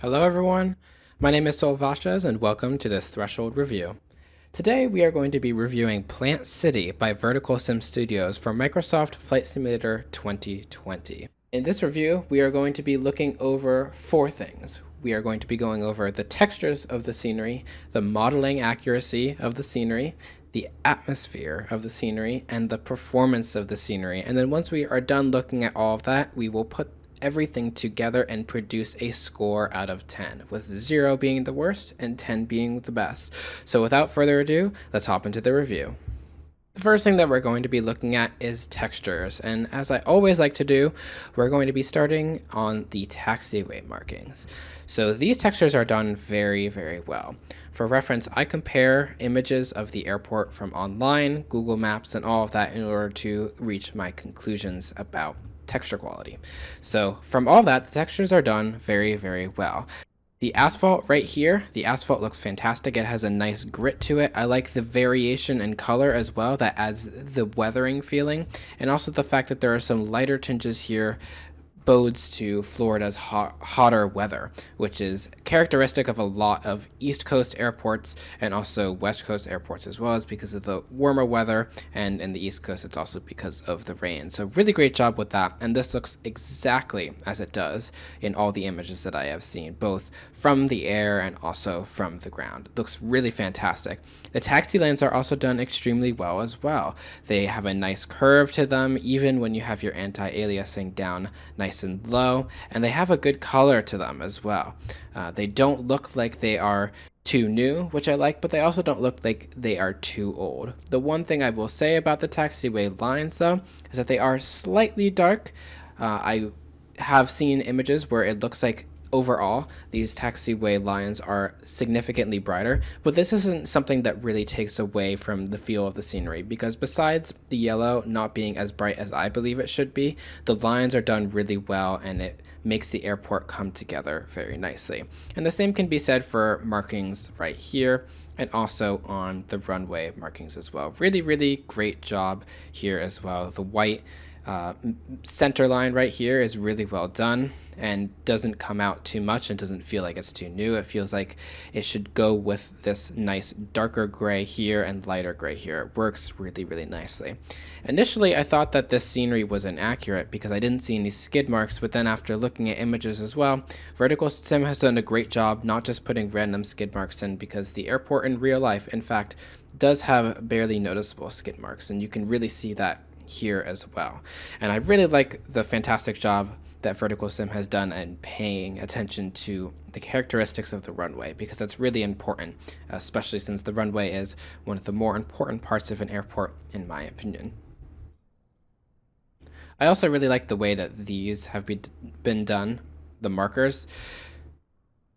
Hello everyone, my name is Sol Vachas and welcome to this Threshold review. Today we are going to be reviewing Plant City by Verticalsim Studios for Microsoft Flight Simulator 2020. In this review, we are going to be looking over four things. We are going to be going over the textures of the scenery, the modeling accuracy of the scenery, the atmosphere of the scenery, and the performance of the scenery. And then once we are done looking at all of that, we will put everything together and produce a score out of 10, with 0 being the worst and 10 being the best. So without further ado, let's hop into the review. The first thing that we're going to be looking at is textures, and as I always like to do, we're going to be starting on the taxiway markings. So these textures are done very, very well. For reference, I compare images of the airport from online, Google Maps, and all of that in order to reach my conclusions about texture quality. So from all that, the textures are done very, very well. The asphalt right here, the asphalt looks fantastic. It has a nice grit to it. I like the variation in color as well. That adds the weathering feeling. And also the fact that there are some lighter tinges here bodes to Florida's hotter weather, which is characteristic of a lot of East Coast airports and also West Coast airports as well, as because of the warmer weather, and in the East Coast it's also because of the rain. So really great job with that, and this looks exactly as it does in all the images that I have seen, both from the air and also from the ground. It looks really fantastic. The taxi lanes are also done extremely well as well. They have a nice curve to them, even when you have your anti-aliasing down nice and low, and they have a good color to them as well. They don't look like they are too new, which I like, but they also don't look like they are too old. The one thing I will say about the taxiway lines, though, is that they are slightly dark. I have seen images where it looks like overall these taxiway lines are significantly brighter, but this isn't something that really takes away from the feel of the scenery, because besides the yellow not being as bright as I believe it should be, the lines are done really well and it makes the airport come together very nicely. And the same can be said for markings right here and also on the runway markings as well. Really, really great job here as well. The white center line right here is really well done and doesn't come out too much and doesn't feel like it's too new. It feels like it should go with this nice darker gray here and lighter gray here. It works really, really nicely. Initially, I thought that this scenery was inaccurate because I didn't see any skid marks, but then after looking at images as well, Verticalsim has done a great job not just putting random skid marks in, because the airport in real life, in fact, does have barely noticeable skid marks, and you can really see that here as well. And I really like the fantastic job that Verticalsim has done in paying attention to the characteristics of the runway, because that's really important, especially since the runway is one of the more important parts of an airport, in my opinion. I also really like the way that these have been done, the markers.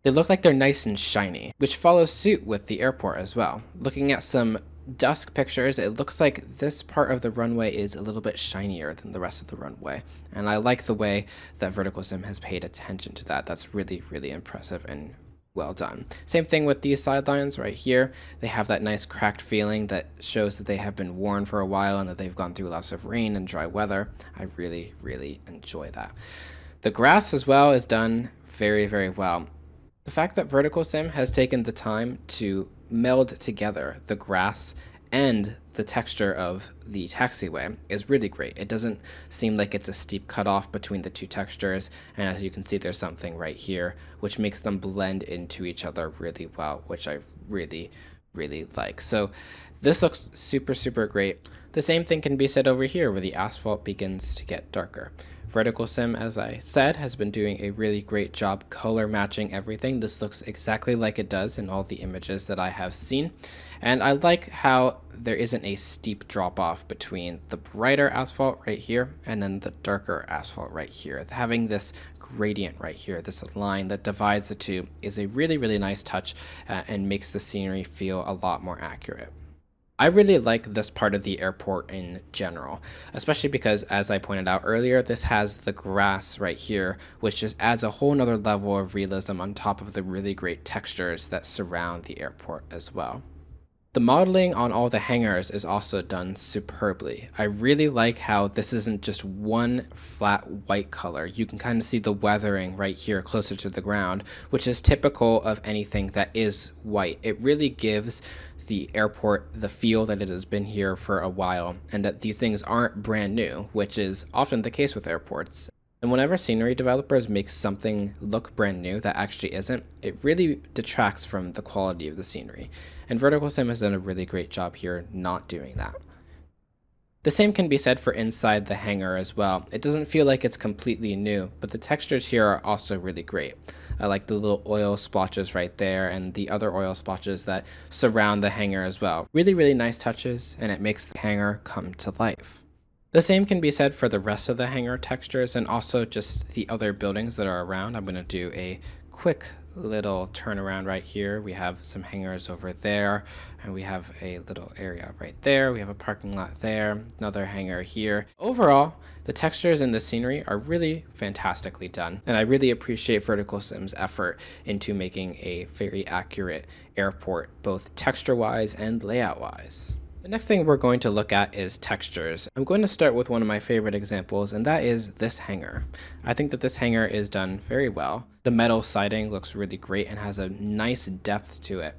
They look like they're nice and shiny, which follows suit with the airport as well. Looking at some dusk pictures, it looks like this part of the runway is a little bit shinier than the rest of the runway, and I like the way that Verticalsim has paid attention to that. That's really, really impressive and well done. Same thing with these sidelines right here. They have that nice cracked feeling that shows that they have been worn for a while and that they've gone through lots of rain and dry weather. I really, really enjoy that. The grass as well is done very, very well. The fact that Verticalsim has taken the time to meld together the grass and the texture of the taxiway is really great. It doesn't seem like it's a steep cutoff between the two textures, and as you can see, there's something right here which makes them blend into each other really well, which I really, really like. So this looks super, super great. The same thing can be said over here where the asphalt begins to get darker. Verticalsim, as I said, has been doing a really great job color matching everything. This looks exactly like it does in all the images that I have seen. And I like how there isn't a steep drop off between the brighter asphalt right here and then the darker asphalt right here. Having this gradient right here, this line that divides the two, is a really, really nice touch and makes the scenery feel a lot more accurate. I really like this part of the airport in general, especially because, as I pointed out earlier, this has the grass right here, which just adds a whole nother level of realism on top of the really great textures that surround the airport as well. The modeling on all the hangers is also done superbly. I really like how this isn't just one flat white color. You can kind of see the weathering right here closer to the ground, which is typical of anything that is white. It really gives the airport the feel that it has been here for a while and that these things aren't brand new, which is often the case with airports. And whenever scenery developers make something look brand new that actually isn't, it really detracts from the quality of the scenery. And Verticalsim has done a really great job here not doing that. The same can be said for inside the hangar as well. It doesn't feel like it's completely new, but the textures here are also really great. I like the little oil splotches right there and the other oil splotches that surround the hangar as well. Really, really nice touches, and it makes the hangar come to life. The same can be said for the rest of the hangar textures and also just the other buildings that are around. I'm going to do a quick little turnaround right here. We have some hangars over there, and we have a little area right there. We have a parking lot there, another hangar here. Overall, the textures and the scenery are really fantastically done, and I really appreciate Verticalsim's effort into making a very accurate airport, both texture-wise and layout-wise. The next thing we're going to look at is textures. I'm going to start with one of my favorite examples, and that is this hangar. I think that this hangar is done very well. The metal siding looks really great and has a nice depth to it.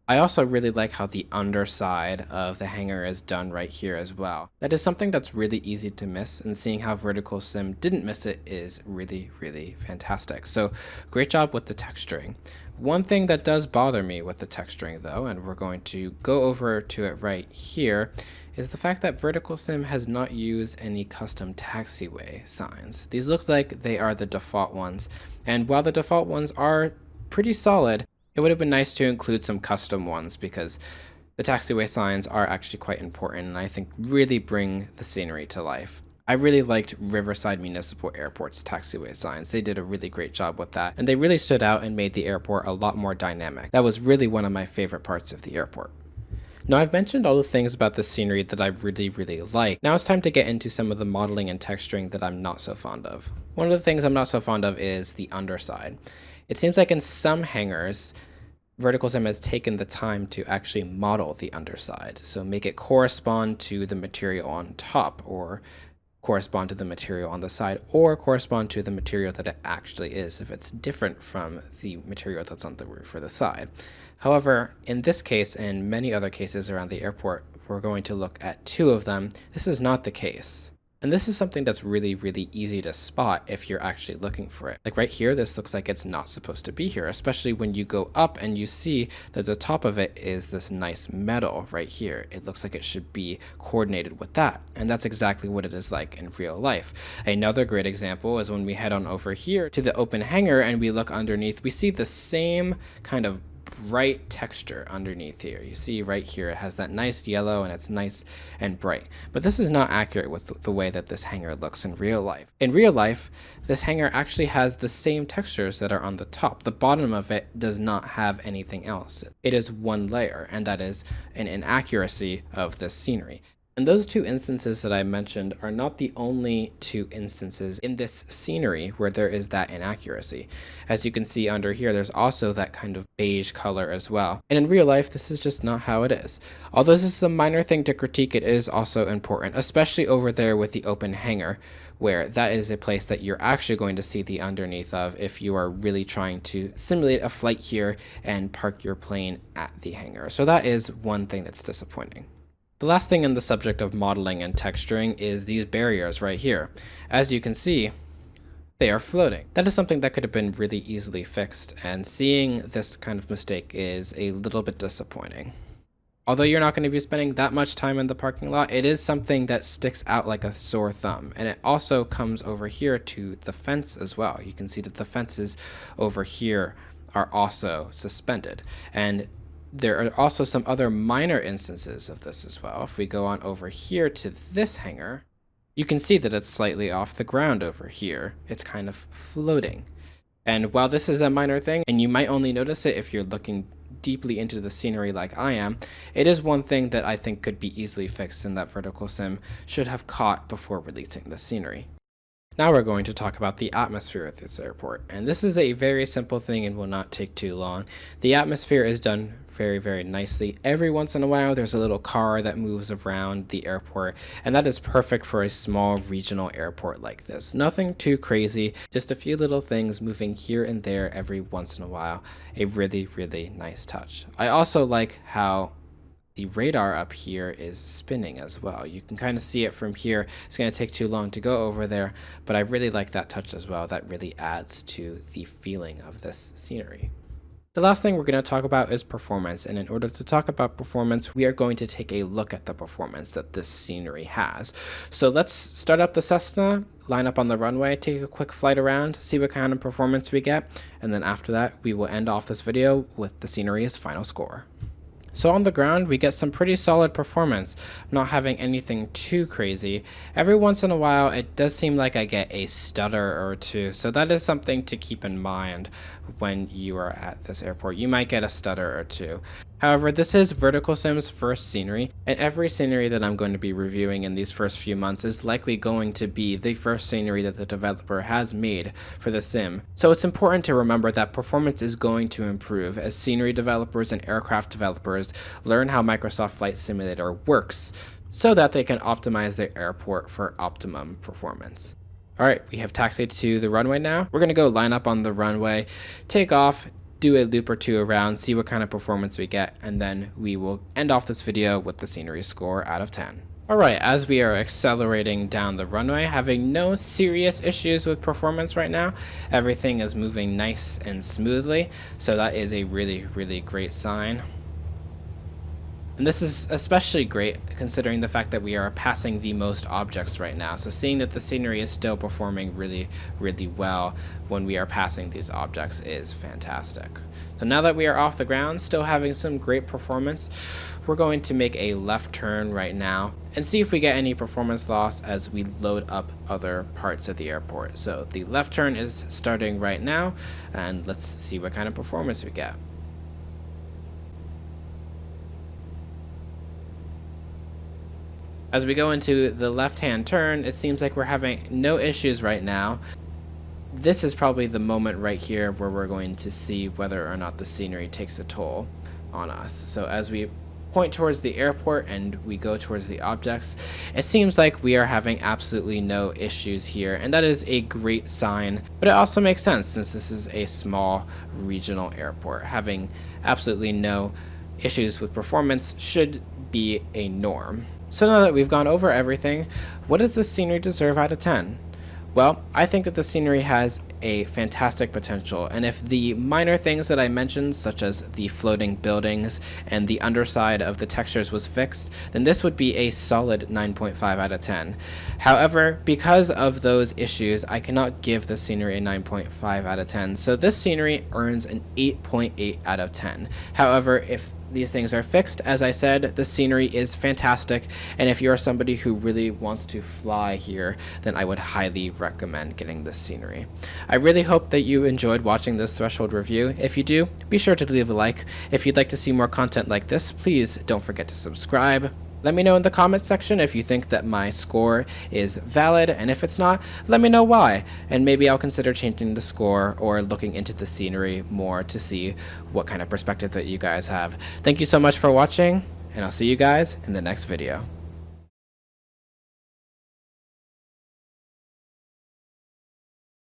I also really like how the underside of the hangar is done right here as well. That is something that's really easy to miss, and seeing how Verticalsim didn't miss it is really, really fantastic. So great job with the texturing. One thing that does bother me with the texturing though, and we're going to go over to it right here, is the fact that Verticalsim has not used any custom taxiway signs. These look like they are the default ones, and while the default ones are pretty solid, it would have been nice to include some custom ones because the taxiway signs are actually quite important and I think really bring the scenery to life. I really liked Riverside Municipal Airport's taxiway signs. They did a really great job with that, and they really stood out and made the airport a lot more dynamic. That was really one of my favorite parts of the airport. Now I've mentioned all the things about the scenery that I really, really like. Now it's time to get into some of the modeling and texturing that I'm not so fond of. One of the things I'm not so fond of is the underside. It seems like in some hangars, Verticalsim has taken the time to actually model the underside, so make it correspond to the material on top, or correspond to the material on the side, or correspond to the material that it actually is if it's different from the material that's on the roof or the side. However, in this case and many other cases around the airport, we're going to look at two of them. This is not the case. And this is something that's really, really easy to spot if you're actually looking for it. Like right here, this looks like it's not supposed to be here, especially when you go up and you see that the top of it is this nice metal right here. It looks like it should be coordinated with that. And that's exactly what it is like in real life. Another great example is when we head on over here to the open hangar and we look underneath, we see the same kind of bright texture underneath here. You see right here it has that nice yellow and it's nice and bright, but this is not accurate with the way that this hangar looks in real life. In real life, this hangar actually has the same textures that are on the top. The bottom of it does not have anything else. It is one layer, and that is an inaccuracy of this scenery. And those two instances that I mentioned are not the only two instances in this scenery where there is that inaccuracy. As you can see under here, there's also that kind of beige color as well. And in real life, this is just not how it is. Although this is a minor thing to critique, it is also important, especially over there with the open hangar, where that is a place that you're actually going to see the underneath of if you are really trying to simulate a flight here and park your plane at the hangar. So that is one thing that's disappointing. The last thing in the subject of modeling and texturing is these barriers right here. As you can see, they are floating. That is something that could have been really easily fixed, and seeing this kind of mistake is a little bit disappointing. Although you're not going to be spending that much time in the parking lot, it is something that sticks out like a sore thumb. And it also comes over here to the fence as well. You can see that the fences over here are also suspended. And there are also some other minor instances of this as well. If we go on over here to this hangar, you can see that it's slightly off the ground over here. It's kind of floating. And while this is a minor thing, and you might only notice it if you're looking deeply into the scenery like I am, it is one thing that I think could be easily fixed and that Verticalsim should have caught before releasing the scenery. Now we're going to talk about the atmosphere of this airport, and this is a very simple thing and will not take too long. The atmosphere is done very nicely. Every once in a while there's a little car that moves around the airport, and that is perfect for a small regional airport like this. Nothing too crazy, just a few little things moving here and there every once in a while. A really nice touch. I also like how the radar up here is spinning as well. You can kind of see it from here. It's going to take too long to go over there, but I really like that touch as well. That really adds to the feeling of this scenery. The last thing we're going to talk about is performance, and in order to talk about performance, we are going to take a look at the performance that this scenery has. So let's start up the Cessna, line up on the runway, take a quick flight around, see what kind of performance we get, and then after that, we will end off this video with the scenery's final score. So on the ground, we get some pretty solid performance, not having anything too crazy. Every once in a while, it does seem like I get a stutter or two, so that is something to keep in mind when you are at this airport. You might get a stutter or two. However, this is Verticalsim's first scenery, and every scenery that I'm going to be reviewing in these first few months is likely going to be the first scenery that the developer has made for the sim. So it's important to remember that performance is going to improve as scenery developers and aircraft developers learn how Microsoft Flight Simulator works so that they can optimize their airport for optimum performance. Alright, we have taxied to the runway now. We're going to go line up on the runway, take off, do a loop or two around, see what kind of performance we get, and then we will end off this video with the scenery score out of 10. Alright, as we are accelerating down the runway, having no serious issues with performance right now, everything is moving nice and smoothly, so that is a really great sign. And this is especially great considering the fact that we are passing the most objects right now. So seeing that the scenery is still performing really well when we are passing these objects is fantastic. So now that we are off the ground, still having some great performance, we're going to make a left turn right now and see if we get any performance loss as we load up other parts of the airport. So the left turn is starting right now, and let's see what kind of performance we get. As we go into the left-hand turn, it seems like we're having no issues right now. This is probably the moment right here where we're going to see whether or not the scenery takes a toll on us. So as we point towards the airport and we go towards the objects, it seems like we are having absolutely no issues here, and that is a great sign. But it also makes sense since this is a small regional airport. Having absolutely no issues with performance should be a norm. So now that we've gone over everything, what does this scenery deserve out of 10? Well, I think that the scenery has a fantastic potential, and if the minor things that I mentioned, such as the floating buildings and the underside of the textures was fixed, then this would be a solid 9.5 out of 10. However, because of those issues, I cannot give the scenery a 9.5 out of 10, so this scenery earns an 8.8 out of 10. However, if these things are fixed, as I said, the scenery is fantastic, and if you're somebody who really wants to fly here, then I would highly recommend getting this scenery. I really hope that you enjoyed watching this Threshold review. If you do, be sure to leave a like. If you'd like to see more content like this, please don't forget to subscribe. Let me know in the comments section if you think that my score is valid, and if it's not, let me know why, and maybe I'll consider changing the score or looking into the scenery more to see what kind of perspective that you guys have. Thank you so much for watching, and I'll see you guys in the next video.